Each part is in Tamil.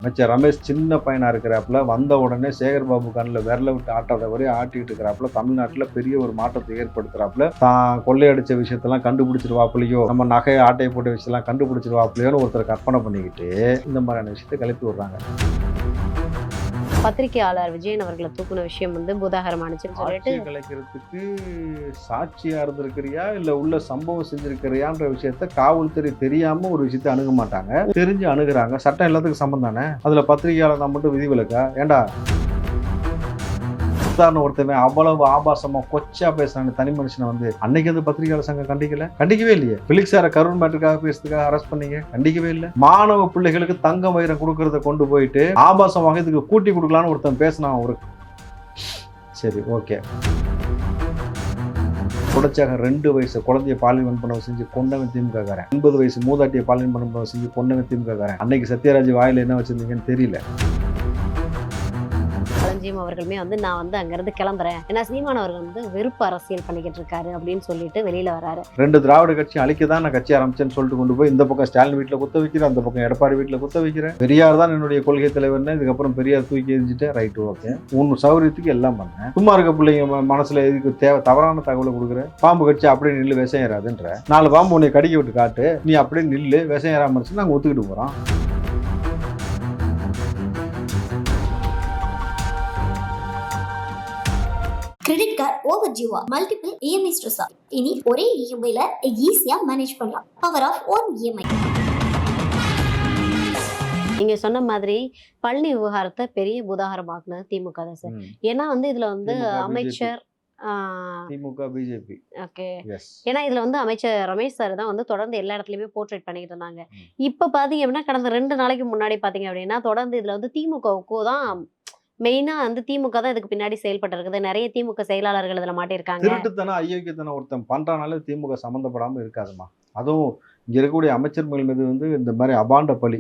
அமைச்சர் ரமேஷ் சின்ன பையனா இருக்கிறாப்புல வந்த உடனே சேகர் பாபு கண்ணில் விரல விட்டு ஆட்டாத வரையும் ஆட்டிட்டு இருக்கிறாப்புல தமிழ்நாட்டில் பெரிய ஒரு மாற்றத்தை ஏற்படுத்துறாப்புல தான் கொள்ளையடிச்ச விஷயத்தெல்லாம் கண்டுபிடிச்சிருவாப்புலையோ நம்ம நகை ஆட்டையை போட்ட விஷயத்தெல்லாம் கண்டுபிடிச்சிருவாப்புலையோன்னு ஒருத்தர் கற்பனை பண்ணிக்கிட்டு இந்த மாதிரியான விஷயத்தை கிளப்பி விடுறாங்க. பத்திரிகையாளர் விஜயன் அவர்களை தூக்குன விஷயம் பூதாகரமானுச்சுன்னு சொல்லிட்டு கலைக்கிறதுக்கு சாட்சியா இருந்திருக்கிறியா இல்ல உள்ள சம்பவம் செஞ்சிருக்கிறியான்ற விஷயத்த காவல்துறை தெரியாம ஒரு விஷயத்த அணுக மாட்டாங்க, தெரிஞ்சு அணுகுறாங்க. சட்டம் எல்லாத்துக்கும் சம்பந்தம் தானே. அதுல பத்திரிகையாளர் தான் மட்டும் விதிவிலக்கா? ஏண்டா ஒருத்தவன் அவ்வளவு ஆபாசமா கொச்சா பேசுறாங்க தனி மனுஷனை அன்னைக்கு பத்திரிகையாளர் சங்கம் கண்டிக்கவே இல்லையே. பிலிக்ஸ் சார கருண் மேட்டருக்காக பேசுறதுக்காக அரெஸ்ட் பண்ணீங்க, கண்டிக்கவே இல்லை. மாணவ பிள்ளைகளுக்கு தங்க வைரம் கொடுக்கறத கொண்டு போயிட்டு ஆபாசமாக இதுக்கு கூட்டி கொடுக்கலான்னு ஒருத்தன் பேசினான். ஒரு சரி ஓகே, தொடர்ச்சியாக 2 வயசு குழந்தைய பாலியல் பண்ண செஞ்சு கொண்டவன் திமுக காரன், 80 வயசு மூதாட்டிய பாலியல் பண்ண செஞ்சு கொண்டவன் திமுக காரன். அன்னைக்கு சத்யராஜ் வாயில என்ன வச்சிருந்தீங்கன்னு தெரியல. அவர்களுமே நான் அங்கிருந்து கிளம்புறேன், ஏன்னா சீமான் அவர்கள் வெறுப்பு அரசியல் பண்ணிக்கிட்டு இருக்காரு அப்படின்னு சொல்லிட்டு வெளியில வராரு. 2 திராவிட கட்சி அழிக்கதான் நான் கட்சி ஆரம்பிச்சேன்னு சொல்லிட்டு கொண்டு போய் இந்த பக்கம் ஸ்டாலின் வீட்டுல குத்த வைக்கிறேன், அந்த பக்கம் எடப்பாடி வீட்டுல குத்த வைக்கிறேன். பெரியார் தான் என்னுடைய கொள்கை தலைவர்னு இதுக்கப்புறம் பெரியார் தூக்கி எரிஞ்சுட்டு ரைட்டு ஓகே உன் சௌகரியத்துக்கு எல்லாம் பண்ணேன். சும்மா இருக்க பிள்ளைங்க மனசுல எதுக்கு தவறான தகவலை கொடுக்குற? பாம்பு கட்சி அப்படியே நில்லு விஷம் ஏறாதுன்ற 4 பாம்பு உன்னை கடிக்க விட்டு காட்டு, நீ அப்படியே நில்லு விஷம் ஏறாம இருந்துச்சு நாங்க ஒத்துக்கிட்டு போறோம். கிரெடிட் கார்டு ஓவர் டியூவா, மல்டிபிள் இஎம்ஐ ஸ்ட்ரெஸ்ஸா? இனி ஒரே இஎம்ஐல ஈஸியா மேனேஜ் பண்ணலாம். Power of one EMI. நீங்க சொன்ன மாதிரி பழனி விவகாரத்தை பெரிய பூதாகரமாக்குனது திமுக தான் சார். ஏன்னா இதுல அமைச்சர் திமுக பிஜேபி ஓகே, ஏன்னா இதுல அமைச்சர் ரமேஷ் சார் தான் தொடர்ந்து எல்லா இடத்துலயுமே போர்ட்ரேட் பண்ணிட்டு இருந்தாங்க. இப்ப பாத்தீங்க அப்படின்னா கடந்த 2 நாளைக்கு முன்னாடி பாத்தீங்க அப்படின்னா தொடர்ந்து இதுல திமுகவுக்கு தான் மெயினா திமுக தான் இதுக்கு பின்னாடி செயல்பட்டு இருக்குது. நிறைய திமுக செயலாளர்கள் இதுல மாட்டிருக்காங்க. திருட்டுத்தனம் அயோக்கியத்தனம் ஒருத்தன் பண்றனால திமுக சம்மந்தப்படாம இருக்காதுமா. அதுவும் இங்க இருக்கக்கூடிய அமைச்சர்கள் மீது இந்த மாதிரி அபாண்ட பழி.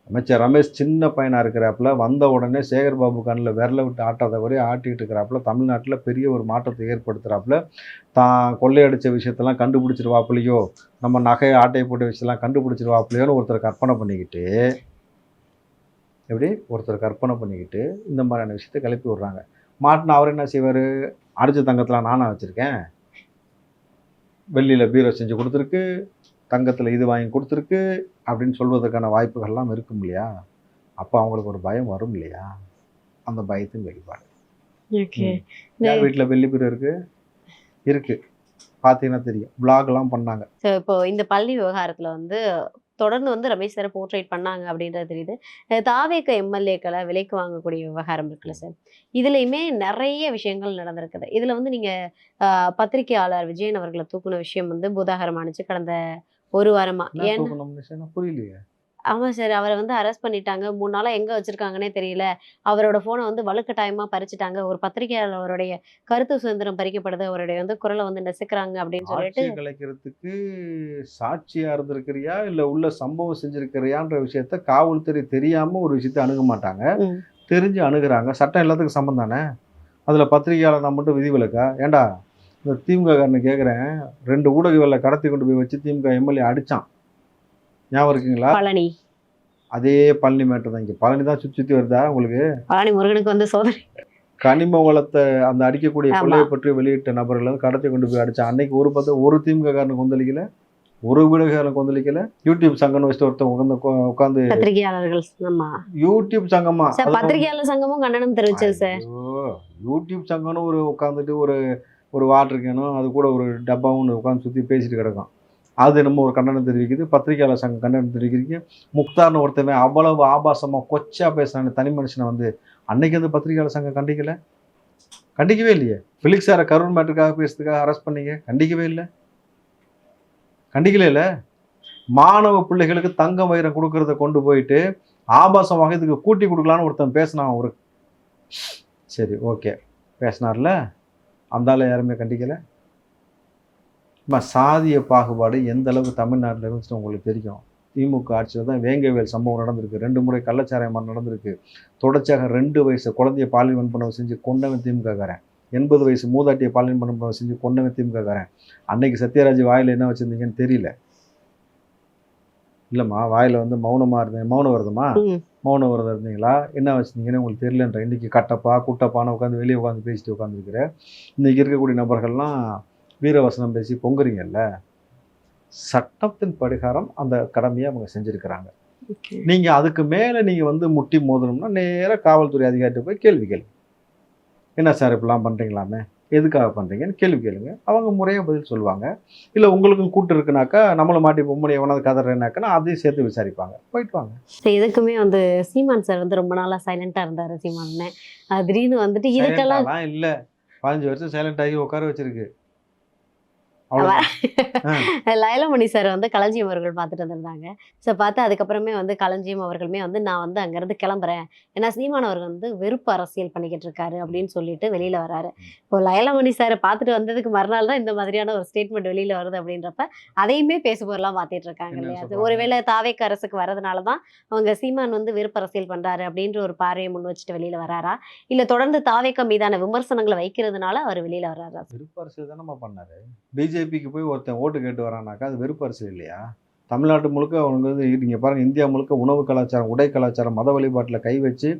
அமைச்சர் ரமேஷ் சின்ன பையனா இருக்கிறாப்புல வந்த உடனே சேகர் பாபு கண்ணில் விரல விட்டு ஆட்டாத வரையும் ஆட்டிட்டு இருக்கிறாப்புல தமிழ்நாட்டில் பெரிய ஒரு மாற்றத்தை ஏற்படுத்துறாப்புல தான் கொள்ளையடிச்ச விஷயத்தெல்லாம் கண்டுபிடிச்சிருவாப்புலையோ நம்ம நகை ஆட்டையை போட்ட விஷயத்தெல்லாம் கண்டுபிடிச்சிருவாப்புலையோன்னு ஒருத்தர் கற்பனை பண்ணிக்கிட்டு இந்த மாதிரியான விஷயத்தை கிளப்பி விடுறாங்க. மாட்டினா அவர் என்ன செய்வார்? அடிச்ச தங்கத்தில் நானாக வச்சுருக்கேன், வெள்ளியில் பீரோ செஞ்சு கொடுத்துருக்கு, தங்கத்தில் இது வாங்கி கொடுத்துருக்கு அப்படின்னு சொல்வதற்கான வாய்ப்புகள்லாம் இருக்கும் இல்லையா? அப்போ அவங்களுக்கு ஒரு பயம் வரும் இல்லையா? அந்த பயத்தின் வெளிப்பாடு. யார் வீட்டில் வெள்ளி பீரோ இருக்கு பார்த்தீங்கன்னா தெரியும், பிளாக்லாம் பண்ணாங்க. இப்போ இந்த பள்ளி விவகாரத்தில் தொடர்ந்து ரமேஷ் சாரை போர்ட்ரேட் பண்ணாங்க அப்படின்றது தெரியுது. தாவேக எம்எல்ஏக்களை விலைக்கு வாங்கக்கூடிய விவகாரம் இருக்குல்ல சார், இதுலையுமே நிறைய விஷயங்கள் நடந்திருக்குது. இதுல நீங்க பத்திரிகையாளர் விஜயன் அவர்களை தூக்குன விஷயம் பூதாகரமானுச்சு கடந்த 1 வாரமா. புரியலையே. ஆமா சார், அவரை அரெஸ்ட் பண்ணிட்டாங்க. 3 நாளா எங்க வச்சிருக்காங்கன்னே தெரியல. அவரோட போனை வலுக்கட்டாயமா பறிச்சுட்டாங்க. ஒரு பத்திரிகையாளர் அவருடைய கருத்து சுதந்திரம் பறிக்கப்படுது, அவருடைய குரலை நெசுக்கிறாங்க அப்படின்னு சொல்லிட்டு கலைக்கிறதுக்கு சாட்சியா இருந்திருக்கிறியா இல்ல உள்ள சம்பவம் செஞ்சிருக்கிறியான்ற விஷயத்த காவல்துறை தெரியாம ஒரு விஷயத்த அணுக மாட்டாங்க, தெரிஞ்சு அணுகுறாங்க. சட்டம் எல்லாத்துக்கும் சம்பந்தம் தானே. அதுல பத்திரிகையாளர் நான் மட்டும் விதிவிலக்கா? ஏண்டா இந்த திமுக காரனு கேட்குறேன், 2 ஊடகங்களை கடத்தி கொண்டு போய் வச்சு திமுக எம்எல்ஏ அடிச்சான், ஞாபகம் இருக்குங்களா? பழனி, அதே பழனி மேட்டர் தான். இங்கே பழனி தான் சுற்றி வருதா உங்களுக்கு? பழனி முருகனுக்கு சோதனை கனிம வளத்தை அந்த அடிக்கக்கூடிய கொள்ளையை பற்றி வெளியிட்ட நபர்கள் கடத்தி கொண்டு போய் அடிச்சான். அன்னைக்கு ஒரு திமுக காரனுக்கு கொந்தளிக்கல, ஒரு ஊடகக்காரனுக்கு கொந்தளிக்கல. யூடியூப் சங்கம் வச்சுட்டு ஒருத்தன் உட்காந்து பத்திரிகையாளர்கள் யூடியூப் சங்கமா பத்திரிகையாளர் சங்கமும் கண்டனம் தெரிவிச்சது சார். யூடியூப் சங்கம்னு உட்காந்துட்டு ஒரு வாட்டர் கேனும் அது கூட ஒரு டப்பாவும் உட்காந்து சுற்றி பேசிட்டு கிடக்கும். அது நம்ம ஒரு கண்டனம் தெரிவிக்குது. பத்திரிகையாளர் சங்கம் கண்டனம் தெரிவிக்கிறீங்க. முக்தார்னு ஒருத்தவன் அவ்வளவு ஆபாசமாக கொச்சா பேசுறாங்க தனி மனுஷனை அன்னைக்கு பத்திரிகையாளர் சங்கம் கண்டிக்கவே இல்லையே. பிலிக்ஸ் சார கருண் மேட்டருக்காக பேசுறதுக்காக அரெஸ்ட் பண்ணீங்க, கண்டிக்கல. மாணவ பிள்ளைகளுக்கு தங்க வைரம் கொடுக்கறத கொண்டு போயிட்டு ஆபாசமாக இதுக்கு கூட்டி கொடுக்கலான்னு ஒருத்தன் பேசினான். ஒரு சரி ஓகே பேசினார்ல, அந்த யாருமே கண்டிக்கல. சாதிய பாகுபாடு எந்த அளவுக்கு தமிழ்நாட்டில் இருந்துச்சுன்னு உங்களுக்கு தெரியும். திமுக ஆட்சியில் தான் வேங்கவேல் சம்பவம் நடந்திருக்கு, 2 முறை கள்ளச்சாராயம் நடந்திருக்கு. தொடர்ச்சியாக 2 வயசு குழந்தைய பாலியல் பண்ண செஞ்சு கொண்டவன் திமுக காரன், 80 வயசு மூதாட்டிய பாலியல் பண்ண செஞ்சு கொண்டவன் திமுக காரன். அன்னைக்கு சத்யராஜ் வாயில என்ன வச்சிருந்தீங்கன்னு தெரியல. இல்லைம்மா, வாயில மௌனமா இருந்தேன். மௌனம் வருதுமா? மௌன விரதம் இருந்தீங்களா, என்ன வச்சுருந்தீங்கன்னு உங்களுக்கு தெரியலன்ற, இன்றைக்கி கட்டப்பா குட்டப்பான்னு உட்காந்து வெளியே உட்காந்து பேசிட்டு உட்காந்துருக்கிற இன்றைக்கி இருக்கக்கூடிய நபர்கள்லாம் வீரவசனம் பேசி பொங்குறீங்கல்ல, சட்டத்தின் பரிகாரம் அந்த கடமையை அவங்க செஞ்சுருக்கிறாங்க. நீங்கள் அதுக்கு மேலே நீங்கள் வந்து முட்டி மோதணும்னா நேராக காவல்துறை அதிகாரிகிட்ட போய் கேள்வி கேளுங்க. என்ன சார் இப்படிலாம் பண்ணுறீங்களாமே, எதுக்காக பண்ணுறீங்கன்னு கேள்வி கேளுங்க. அவங்க முறையாக பதில் சொல்லுவாங்க. இல்லை உங்களுக்கும் கூட்டு இருக்குனாக்கா, நம்மளை மாட்டி பொம்மனை எவனாவது கதறேனாக்கா அதையும் சேர்த்து விசாரிப்பாங்க. போயிட்டு வாங்க. இதுக்குமே வந்து சீமான் சார் வந்து ரொம்ப நாளாக சைலண்டாக இருந்தார். சீமான் திடீர்னு வந்துட்டு இதுக்கெல்லாம் இல்லை, 15 வருஷம் சைலண்ட் ஆகி உட்கார வச்சிருக்கு. லயலமணி சார் வந்து களஞ்சியம் அவர்கள் பார்த்துட்டு வந்திருந்தாங்க. ஸோ பார்த்து அதுக்கப்புறமே வந்து களஞ்சியம் அவர்களுமே வந்து நான் வந்து அங்கேருந்து கிளம்புறேன், ஏன்னா சீமான் அவர்கள் வந்து வெறுப்பு அரசியல் பண்ணிக்கிட்டு இருக்காரு அப்படின்னு சொல்லிட்டு வெளியில் வராரு. இப்போ லயலமணி சாரை பார்த்துட்டு வந்ததுக்கு மறுநாள் தான் இந்த மாதிரியான ஒரு ஸ்டேட்மெண்ட் வெளியில் வருது. அப்படின்றப்ப அதையுமே பேசுபொருளாக மாற்றிட்டு இருக்காங்க இல்லையா? அது ஒருவேளை தாவேக்கு அரசுக்கு வரதுனால தான் அவங்க சீமான் வந்து வெறுப்பு அரசியல் பண்ணுறாரு அப்படின்ற ஒரு பார்வையை முன் வச்சுட்டு வெளியில் வராரா, இல்லை தொடர்ந்து தாவேக்க மீதான விமர்சனங்களை வைக்கிறதுனால அவர் வெளியில் வராரா? வெறுப்பு அரசியல் தானே பண்ணாரு. பிஜேபிக்கு போய் ஒருத்தன் ஓட்டு கேட்டு வரானாக்கா அது வெறுப்பு அரசியல் இல்லையா? தமிழ்நாட்டு முழுக்க அவங்க வந்து நீங்கள் பாருங்கள், இந்தியா முழுக்க உணவு கலாச்சாரம், உடை கலாச்சாரம், மத வழிபாட்டில் கை வச்சு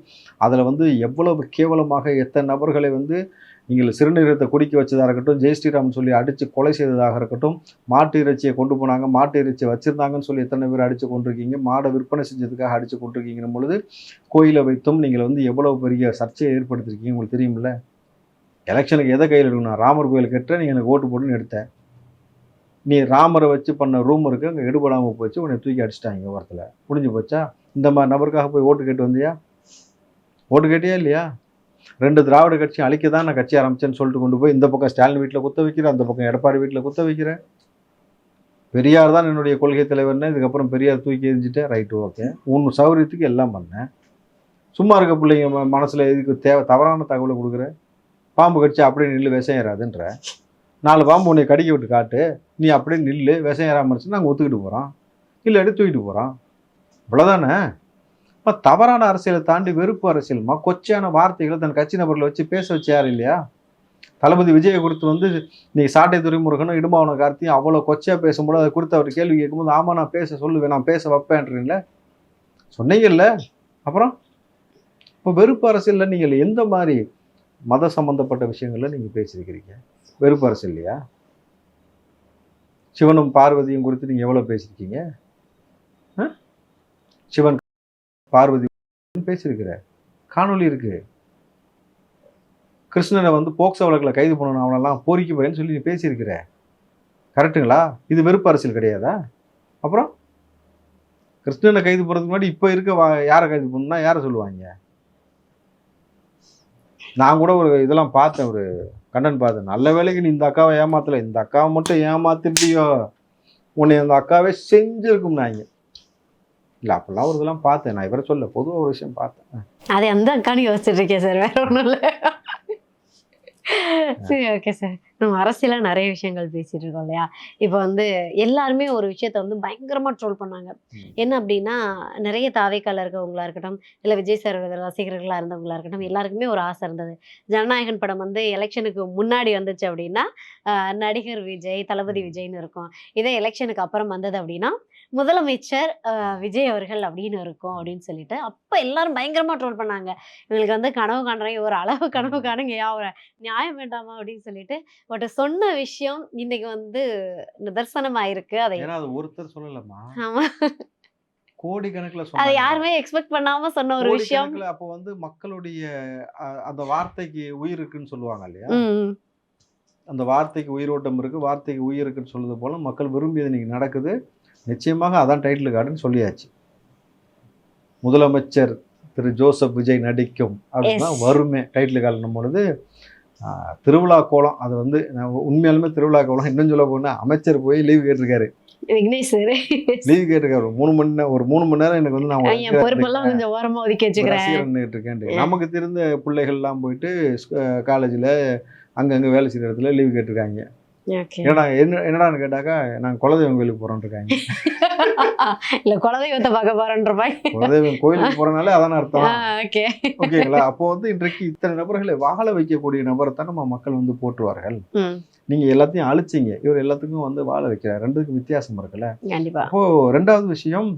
அதில் வந்து எவ்வளவு கேவலமாக எத்தனை நபர்களை வந்து நீங்கள் சிறுநீரத்தை குடிக்க வச்சதாக இருக்கட்டும், ஜெய் ஸ்ரீராம் சொல்லி அடித்து கொலை செய்ததாக இருக்கட்டும், மாட்டு இறைச்சியை கொண்டு போனாங்க, மாட்டு இறைச்சியை வச்சுருந்தாங்கன்னு சொல்லி எத்தனை பேர் அடித்து கொண்டிருக்கீங்க, மாடை விற்பனை செஞ்சதுக்காக அடித்து கொண்டிருக்கீங்கன்னு பொழுது கோயிலை வைத்தும் நீங்கள் வந்து எவ்வளோ பெரிய சர்ச்சையை ஏற்படுத்திருக்கீங்க உங்களுக்கு தெரியுமில்ல? எலெக்ஷனுக்கு எதை கையில் எடுக்கணும், ராமர் கோயில் கட்டுற நீங்கள் எனக்கு ஓட்டு போட்டுன்னு எடுத்தேன், நீ ராமரை வச்சு பண்ண ரூமருக்கு அங்கே எடுபடாமல் போச்சு, உன்னை தூக்கி அடிச்சிட்டாங்க ஓரத்தில், முடிஞ்சு போச்சா? இந்த மாதிரி நபருக்காக போய் ஓட்டு கேட்டு வந்தியா? ஓட்டு கேட்டியா இல்லையா? 2 திராவிட கட்சியும் அழிக்க தான் நான் கட்சி ஆரம்பிச்சேன்னு சொல்லிட்டு கொண்டு போய் இந்த பக்கம் ஸ்டாலின் வீட்டில் குத்த வைக்கிறேன், அந்த பக்கம் எடப்பாடி வீட்டில் குத்த வைக்கிறேன். பெரியார் தான் என்னுடைய கொள்கை தலைவர்னு, இதுக்கப்புறம் பெரியார் தூக்கி எரிஞ்சிட்டேன். ரைட்டு, ஓகே, உன் சௌகரியத்துக்கு எல்லாம் பண்ணேன். சும்மா இருக்க பிள்ளைங்க மனசில் எதுக்கு தவறான தகவலை கொடுக்குற? பாம்பு கடிச்சா அப்படியே நில்லு, விஷம் ஏறாதுன்ற. 4 பாம்பு உன்னை கடிக்க விட்டு காட்டு, நீ அப்படியே நில்லு, விஷம் ஏறாமல் இருந்துச்சுன்னா நாங்கள் ஒத்துக்கிட்டு போகிறோம், இல்லை எடுத்து தூக்கிட்டு போகிறோம், இவ்வளோதானே. இப்போ தவறான அரசியலை தாண்டி வெறுப்பு அரசியல்மா, கொச்சையான வார்த்தைகளை தன் கட்சி நபர்களை வச்சு பேச வச்சு யார் இல்லையா? தளபதி விஜயை குறித்து வந்து நீங்கள் சாட்டை துரைமுருகனும் இடுமாவன கார்த்தியும் அவ்வளோ கொச்சையாக பேசும்போது அதை குறித்து அவர் கேள்வி கேட்கும்போது ஆமாம் நான் பேச சொல்லுவேன், நான் பேச வைப்பேன்றீங்கள, சொன்னீங்கல்ல. அப்புறம் இப்போ வெறுப்பு அரசியலில் நீங்கள் எந்த மாதிரி மத சம்பந்தப்பட்ட விஷயங்களில் நீங்கள் பேசியிருக்கிறீங்க? வெறுப்பு அரசியல் இல்லையா? சிவனும் பார்வதியும் குறித்து நீங்கள் எவ்வளோ பேசியிருக்கீங்க? சிவன் பார்வதி பேசியிருக்கிற காணொலி இருக்கு. கிருஷ்ணனை வந்து போக்சோ வழக்கில் கைது பண்ணணும், அவனெல்லாம் போரிக்கு பயன்னு சொல்லி நீ பேசியிருக்கிற. கரெக்டுங்களா? இது வெறுப்பு அரசியல் கிடையாதா? அப்புறம் கிருஷ்ணனை கைது போகிறதுக்கு முன்னாடி இப்போ இருக்க யாரை கைது பண்ணணும்னா யாரை சொல்லுவாங்க? நான் கூட ஒரு இதெல்லாம் பார்த்தேன், ஒரு கண்டன் பார்த்தேன். நல்ல வேலைக்கு நீ இந்த அக்காவை ஏமாத்தலை, இந்த அக்காவை மட்டும் ஏமாத்திட்டியோ உன்னை அந்த அக்காவே செஞ்சுருக்கும்னாங்க. இல்லை அப்படிலாம் ஒரு இதெல்லாம் பார்த்தேன். நான் இவரை சொல்ல பொதுவாக ஒரு விஷயம் பார்த்தேன். அதை அந்த அக்கானு யோசிச்சுட்டு இருக்கேன் சார், வேற ஒன்றும் இல்லை. சரி, ஓகே சார். நம்ம அரசியலாக நிறைய விஷயங்கள் பேசிட்டு இருக்கோம் இல்லையா? இப்போ வந்து எல்லாருமே ஒரு விஷயத்த வந்து பயங்கரமாக ட்ரோல் பண்ணாங்க. என்ன அப்படின்னா, நிறைய தாவேக்கால இருக்கவங்களா இருக்கட்டும், இல்லை விஜய் சார் ரசிகர்களாக இருந்தவங்களா இருக்கட்டும், எல்லாருக்குமே ஒரு ஆசை இருந்தது. ஜனநாயகன் படம் வந்து எலெக்ஷனுக்கு முன்னாடி வந்துச்சு அப்படின்னா நடிகர் விஜய், தளபதி விஜய்னு இருக்கும். இதே எலெக்ஷனுக்கு அப்புறம் வந்தது அப்படின்னா முதலமைச்சர் விஜய் அவர்கள் அப்படின்னு இருக்கும் அப்படின்னு சொல்லிட்டு அப்போ எல்லாரும் பயங்கரமாக ட்ரோல் பண்ணாங்க. இவங்களுக்கு வந்து கனவு காண்றேன், ஒரு அளவு கனவு காணுங்க, ஒரு நியாயம் வேண்டாமா அப்படின்னு சொல்லிட்டு. பட் சொன்ன விஷயம் இன்னைக்கு வந்து நிதர்சனமாயிருக்கு. அதை அது ஒருத்தர் சொல்லலமா, ஆமா, கோடிக்கணக்கில் அதை சொன்னாங்க. யாருமே எக்ஸ்பெக்ட் பண்ணாம சொன்ன ஒரு விஷயம். அப்போ வந்து மக்களுடைய அந்த வார்த்தைக்கு உயிர் இருக்குன்னு சொல்லுவாங்க இல்லையா? அந்த வார்த்தைக்கு உயிரோட்டம் இருக்கு, வார்த்தைக்கு உயிர் இருக்குன்னு சொல்லுது போல மக்கள் விரும்பியது இன்னைக்கு நடக்குது. நிச்சயமாக அதான் டைட்டில் கார்டுன்னு சொல்லியாச்சு. முதலமைச்சர் திரு ஜோசப் விஜய் நடிக்கும் அப்படின்னா வருமே டைட்டில் கார்டுன்னும் பொழுது திருவிழா கோலம். அது வந்து உண்மையாலுமே திருவிழா கோலம். இன்னும் சொல்ல போனா அமைச்சர் போய் லீவ் கேட்டிருக்காரு, விக்னேஷ் சார் லீவ் கேட்டிருக்காரு. ஒரு 3 மணி நேரம் எனக்கு வந்து நான் பொறுப்பெல்லாம் கொஞ்சம் ஓரமா ஒதுக்கி வச்சுக்கிறேன். நமக்கு தெரிந்த பிள்ளைகள்லாம் போயிட்டு காலேஜில் அங்கங்கே வேலை செய்கிற இடத்துல லீவ் கேட்டிருக்காங்க. ஏன்னா என்னடான்னு கேட்டாக்கா நாங்கள் குலதெய்வம் கோயிலுக்கு போகிறோன்னு இருக்காங்க. இல்லை, குலதெய்வத்தை பார்க்க போகிறோன்ற குலதெய்வம் கோயிலுக்கு போகிறனாலே அதான அர்த்தம். ஓகேங்களா? அப்போ வந்து இன்றைக்கு இத்தனை நபர்களை வாழ வைக்கக்கூடிய நபரை தான் நம்ம மக்கள் வந்து போற்றுவார்கள். நீங்கள் எல்லாத்தையும் அழிச்சிங்க, இவர் எல்லாத்துக்கும் வந்து வாழ வைக்கிறார். ரெண்டுக்கும் வித்தியாசம் இருக்குல்ல. கண்டிப்பா. அப்போ 2வது விஷயம்,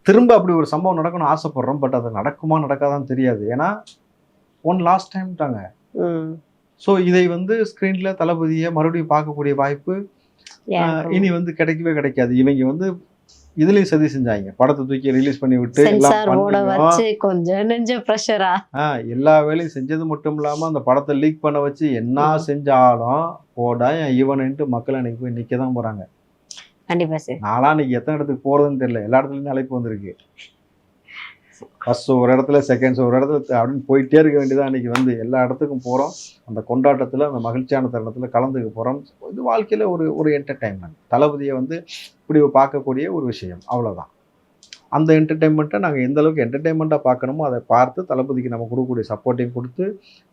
திரும்ப அப்படி ஒரு சம்பவம் நடக்கணும்னு ஆசைப்படுறோம். பட் அது நடக்குமா நடக்காதான்னு தெரியாது. ஏன்னா ஒன் லாஸ்ட் டைம்ட்டாங்க. ஸோ இதை வந்து ஸ்க்ரீன்ல தளபதியை மறுபடியும் பார்க்கக்கூடிய வாய்ப்பு இனி வந்து கிடைக்கவே கிடைக்காது. இவங்க வந்து இதுலயும் சதி செஞ்சாங்க. படத்தை தூக்கி ரிலீஸ் பண்ணி விட்டு கொஞ்சம் நெஞ்ச பிரஷரா எல்லா வேலையும் செஞ்சது மட்டும் இல்லாம அந்த படத்தை லீக் பண்ண வச்சு என்ன செஞ்சாலும் போடா ஈவன்ட்டு மக்கள் அன்னைக்கு போய் நிக்க தான் போறாங்க. கண்டிப்பா சார். நாளா இன்னைக்கு எத்தனை இடத்துக்கு போறதுன்னு தெரியல. எல்லா இடத்துலயும் அழைப்பு வந்திருக்கு. ஃபர்ஸ்ட் ஒரு இடத்துல, செகண்ட்ஸ் ஒரு இடத்துல அப்படின்னு போயிட்டே இருக்க வேண்டியதான். அன்றைக்கி வந்து எல்லா இடத்துக்கும் போகிறோம். அந்த கொண்டாட்டத்தில், அந்த மகிழ்ச்சியான தருணத்தில் கலந்துக்க போகிறோம். இது வாழ்க்கையில் ஒரு என்டர்டெயின்மெண்ட். தளபதியை வந்து இப்படி பார்க்கக்கூடிய ஒரு விஷயம், அவ்வளோதான். அந்த என்டர்டெயின்மெண்ட்டை நாங்கள் எந்த அளவுக்கு என்டர்டெயின்மெண்ட்டாக பார்க்கணுமோ அதை பார்த்து தளபதிக்கு நம்ம கொடுக்கக்கூடிய சப்போர்ட்டையும் கொடுத்து,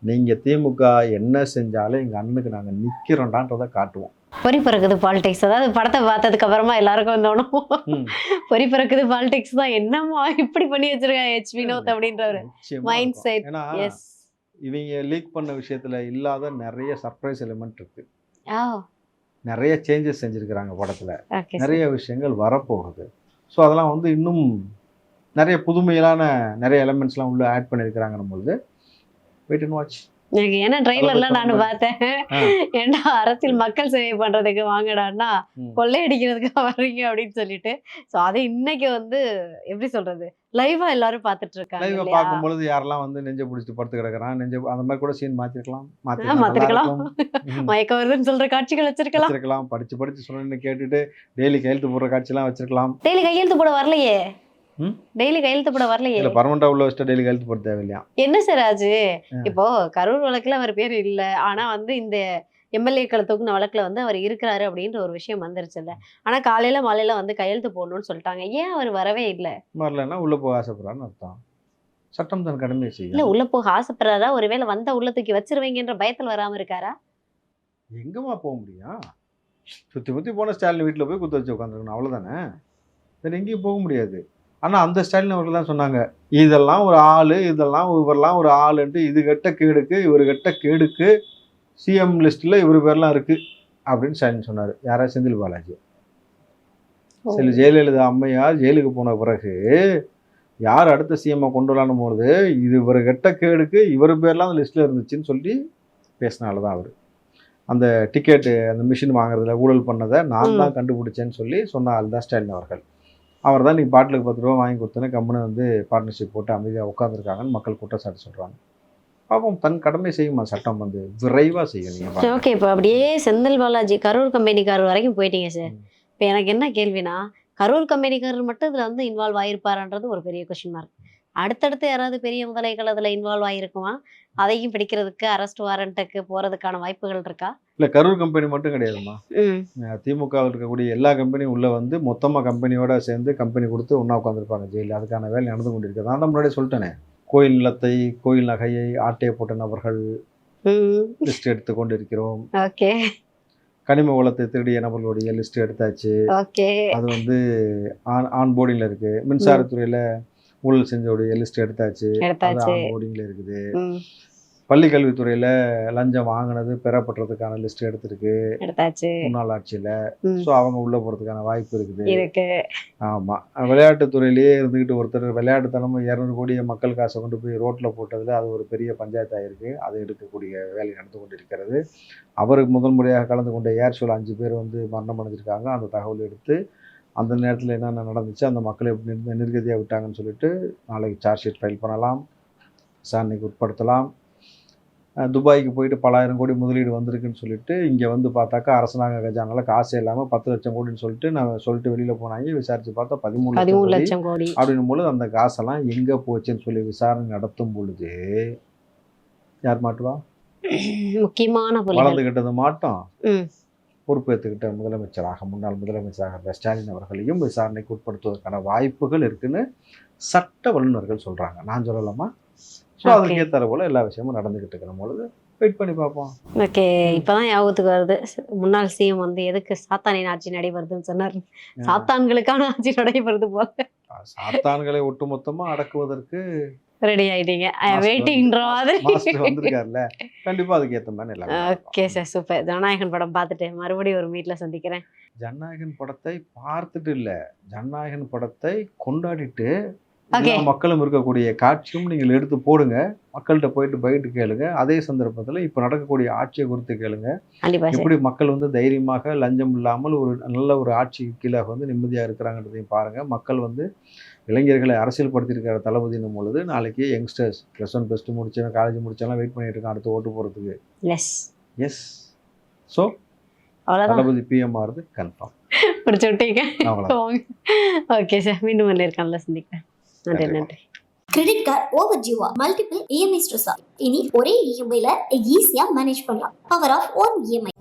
நீங்கள் திமுக என்ன செஞ்சாலும் எங்கள் அண்ணனுக்கு நாங்கள் நிற்கிறோண்டான்றதை காட்டுவோம். பொறி பிறக்குது பாலிடிக்ஸ். அதாவது படத்தை பார்த்ததுக்கு அப்புறமா எல்லாருக்கும் தோணும் பொறி பிறக்குது பாலிடிக்ஸ் தான், என்னமா இப்படி பண்ணி வச்சிருக்காங்க ஹெச் வினோத் அப்படின்ற ஒரு மைண்ட் செட். இவங்க லீக் பண்ண விஷயத்துல இல்லாத நிறைய சர்ப்ரைஸ் எலிமெண்ட் இருக்கு. நிறைய சேஞ்சஸ் செஞ்சிருக்கிறாங்க படத்துல. நிறைய விஷயங்கள் வரப்போகுது. ஸோ அதெல்லாம் வந்து இன்னும் நிறைய புதுமையிலான நிறைய எலிமெண்ட்ஸ்லாம் உள்ள ஆட் பண்ணியிருக்கிறாங்கன்னும் பொழுது வெயிட் அண்ட் வாட்ச். எனக்கு ஏன்னா ட்ரெயிலர்லாம் நான் பார்த்தேன். ஏன்னா அரசியல் மக்கள் சேவை பண்றதுக்கு வாங்கடான்னா கொள்ளையடிக்கிறதுக்கு வர்றீங்க அப்படின்னு சொல்லிட்டு. ஸோ அதை இன்னைக்கு வந்து எப்படி சொல்றது, லைவா எல்லாரும் பார்த்துட்டு இருக்காங்க. லைவா பார்க்கும்பொழுது யாரெல்லாம் வந்து நெஞ்ச பிடிச்சிட்டு படுத்து கிடக்குறான், அந்த மாதிரி கூட சீன் மாத்திருக்கலாம். மயக்கம் வருதுன்னு சொல்ற காட்சிகள் வச்சிருக்கலாம். படிச்சு சொன்னு கேட்டுட்டு டெய்லி கையெழுத்து போடுற காட்சிலாம் வச்சிருக்கலாம். டெய்லி கையெழுத்து போட வரலையே. டெய்லி கையெழுத்து போட வரலையே. இல்ல பர்மனண்டா உள்ள வச்சுட்டு டெய்லி கையெழுத்து போட தேவையில்லையா? என்ன சார் ஆச்சு? இப்போ கரூர் வழக்குல அவர் பேர் இல்ல, ஆனா வந்து இந்த எம்எல்ஏக்களை தூக்குன வழக்குல வந்து அவர் இருக்கிறாரு அப்படின்ற ஒரு விஷயம் வந்துருச்சுல்ல. ஆனா காலையில மாலையில வந்து கையெழுத்து போடணும்னு சொல்லிட்டாங்க. ஏன் அவர் வரவே இல்லை? வரலன்னா உள்ள போக ஆசைப்படுறான்னு அர்த்தம். சட்டம் தன் கடமையை செய்யும். இல்ல உள்ள போக ஆசைப்படுறாரா? ஒருவேளை வந்தா உள்ள தூக்கி வச்சிருவீங்கன்ற பயத்துல வராம இருக்காரா? எங்கம்மா போக முடியும்? சுத்தி போன ஸ்டாலின் வீட்டுல போய் குத்து வச்சு உட்காந்துருக்கணும், அவ்வளவுதானே. வேற எங்கேயும் போக முடியாது. ஆனால் அந்த ஸ்டாலின் அவர்கள் தான் சொன்னாங்க, இதெல்லாம் ஒரு ஆள், இவரெல்லாம் ஒரு ஆளுன்ட்டு, இது கெட்ட கேடுக்கு இவர் கெட்ட கேடுக்கு சிஎம் லிஸ்ட்டில் இவர் பேர்லாம் இருக்குது அப்படின்னு ஸ்டாலின் சொன்னார். யாராவது செந்தில் பாலாஜி. சரி, ஜெயலலிதா அம்மையார் ஜெயிலுக்கு போன பிறகு யார் அடுத்த சிஎம்ஐ கொண்டு வரலான்னு போது இது இவர் கெட்ட கேடுக்கு இவர் பேர்லாம் அந்த லிஸ்ட்டில் இருந்துச்சுன்னு சொல்லி பேசினால தான் அவர் அந்த டிக்கெட்டு அந்த மிஷின் வாங்குறதுல ஊழல் பண்ணதை நான் தான் கண்டுபிடிச்சேன்னு சொல்லி சொன்ன ஆள் தான் ஸ்டாலின் அவர்கள். அவர் தான் இன்றைக்கி பாட்டிலுக்கு 10 ரூபா வாங்கி கொடுத்தோன்னே கம்பெனி வந்து பார்ட்னர்ஷிப் போட்டு அமைதியாக உட்காந்துருக்காங்கன்னு மக்கள் குற்றச்சாட்டு சொல்கிறாங்க. பாப்போம், தன் கடமை செய்யுமா சட்டம் வந்து விரைவாக செய்யும். ஓகே, இப்போ அப்படியே செந்தில் பாலாஜி கரூர் கம்பெனிக்காரர் வரைக்கும் போயிட்டீங்க சார். இப்போ எனக்கு என்ன கேள்வினா, கரூர் கம்பெனிக்காரர் மட்டும் இதில் வந்து இன்வால்வ் ஆகிருப்பாரான்றது ஒரு பெரிய கொஸ்டின் மார்க். அடுத்தடுத்து யாராவது பெரிய முதலைகள் அதில் இன்வால்வ் ஆகிருக்குமா? அதையும் பிடிக்கிறதுக்கு அரெஸ்ட் வாரண்ட்டுக்கு போகிறதுக்கான வாய்ப்புகள் இருக்கா? இல்லை, கரூர் கம்பெனி மட்டும் கிடையாதுமா. திமுகவில் இருக்கக்கூடிய எல்லா கம்பெனியும் உள்ள வந்து மொத்தமாக கம்பெனியோட சேர்ந்து கம்பெனி கொடுத்து ஒன்றா உட்காந்துருப்பாங்க ஜெயிலில். அதுக்கான வேலை நடந்து கொண்டிருக்கிறது. நான் தான் முன்னாடியே சொல்லிட்டேனே, கோயில் நிலத்தை, கோயில் நகையை ஆட்டையை போட்ட நபர்கள் லிஸ்ட் எடுத்து கொண்டு இருக்கிறோம். ஓகே. கனிம வளத்தை திருடிய நபர்களுடைய லிஸ்ட் எடுத்தாச்சு. ஓகே. அது வந்து ஆன் போர்டிங்கில் இருக்குது. மின்சாரத்துறையில் ஊழல் செஞ்சோடைய லிஸ்ட் எடுத்தாச்சு. ஆன் போர்டிங்கில் இருக்குது. பள்ளி கல்வித்துறையில் லஞ்சம் வாங்கினது பெறப்பட்டதுக்கான லிஸ்ட் எடுத்திருக்கு முன்னாள் ஆட்சியில். ஸோ அவங்க உள்ள போகிறதுக்கான வாய்ப்பு இருக்குது. ஆமாம், விளையாட்டுத்துறையிலேயே இருந்துக்கிட்டு ஒருத்தர் விளையாட்டுத்தனமும் 200 கோடி மக்கள் காசை கொண்டு போய் ரோட்டில் போட்டதில் அது ஒரு பெரிய பஞ்சாயத்து ஆகிருக்கு. அதை எடுக்கக்கூடிய வேலை நடந்து கொண்டு இருக்கிறது. அவருக்கு முதல் முறையாக கலந்து கொண்ட ஏர்ஷோவில் 5 பேர் வந்து மரணம் அடைஞ்சிருக்காங்க. அந்த தகவல் எடுத்து அந்த நேரத்தில் என்னென்ன நடந்துச்சு, அந்த மக்களை எப்படி நிர்கதியாக விட்டாங்கன்னு சொல்லிட்டு நாளைக்கு சார்ஜ் ஷீட் ஃபைல் பண்ணலாம், விசாரணைக்கு உட்படுத்தலாம். துபாய்க்கு போயிட்டு பல ஆயிரம் கோடி முதலீடு வந்திருக்குன்னு சொல்லிட்டு இங்கே வந்து பார்த்தாக்கா அரசாங்க கஜானால காசு இல்லாமல் 10 லட்சம் கோடின்னு சொல்லிட்டு வெளியில் போனாங்க. விசாரித்து பார்த்தா 13 லட்சம் கோடி அப்படின்னும் பொழுது அந்த காசெல்லாம் எங்கே போச்சுன்னு சொல்லி விசாரணை நடத்தும் பொழுது யார் மாட்டுவா? முக்கியமான வளர்ந்துகிட்டது மாட்டோம். பொறுப்பேற்றுக்கிட்ட முதலமைச்சராக முன்னாள் முதலமைச்சராக ஸ்டாலின் அவர்களையும் விசாரணைக்கு உட்படுத்துவதற்கான வாய்ப்புகள் இருக்குன்னு சட்ட வல்லுநர்கள் சொல்கிறாங்க. நான் சொல்லலாமா? ஸோ அதுக்கு ஏற்ற போல எல்லா விஷயமும் நடந்துகிட்டு இருக்கிற பொழுது வெயிட் பண்ணி பார்ப்போம். ஓகே, இப்போதான் ஞாபகத்துக்கு வருது, முன்னாள் சிஎம் வந்து எதுக்கு சாத்தானின் ஆட்சி நடைபெறுதுன்னு சொன்னார். சாத்தான்களுக்கான ஆட்சி நடைபெறுது போல. சாத்தான்களை ஒட்டுமொத்தமாக அடக்குவதற்கு ரெடி ஆயிட்டீங்க Master வெயிட்டிங்ன்ற மாதிரி. மாஸ்டர் வந்திருக்காருல்ல, கண்டிப்பா அதுக்கு ஏத்த மாதிரி எல்லாமே ஓகே சார், சூப்பர். ஜனநாயகன் படம் பார்த்துட்டு மறுபடியும் ஒரு மீட்ல சந்திக்கிறேன். ஜனநாயகன் படத்தை பார்த்துட்டு இல்ல, ஜனநாயகன் படத்தை கொண்டாடிட்டு ஓகே. எல்லா மக்களும் இருக்கக்கூடிய காட்சியும் நீங்கள் எடுத்து போடுங்க. மக்கள்கிட்ட போயிட்டு கேளுங்க. அதே சந்தர்ப்பத்துல இப்ப நடக்கக்கூடிய ஆட்சியை குறித்து கேளுங்க. கண்டிப்பா சார். எப்படி மக்கள் வந்து தைரியமாக லஞ்சம் இல்லாமல் ஒரு நல்ல ஒரு ஆட்சிக்கு கீழே வந்து நிம்மதியா இருக்கிறாங்கன்றதையும் பாருங்க. மக்கள் வந்து இளைஞர்களை அரசியல்படுத்தியிருக்கிற தளபதினும் பொழுது நாளைக்கு யங்ஸ்டர்ஸ் +1 +2 முடிச்சவன் காலேஜ் முடிச்சவன் வெயிட் பண்ணிட்டு இருக்கான் அடுத்து ஓட்டு போறதுக்கு. எஸ். எஸ். ஸோ அவ்வளவுதான். தளபதி பிஎம் ஆகிறது கன்ஃபார்ம். பிடிச்சு விட்டீங்க. அவ்வளோதான். ஓகே சார், மீண்டும் நேர்காணல சந்திக்கிறேன். நன்றி நன்றி. கிரெடிட் கார்டு ஓவர் ஜீவா மல்டிபிள் இஎம்ஐ ஸ்ட்ரெஸ் இனி ஒரே இஎம்ஐல ஈஸியா மேனேஜ் பண்ணலாம். Power of one EMI.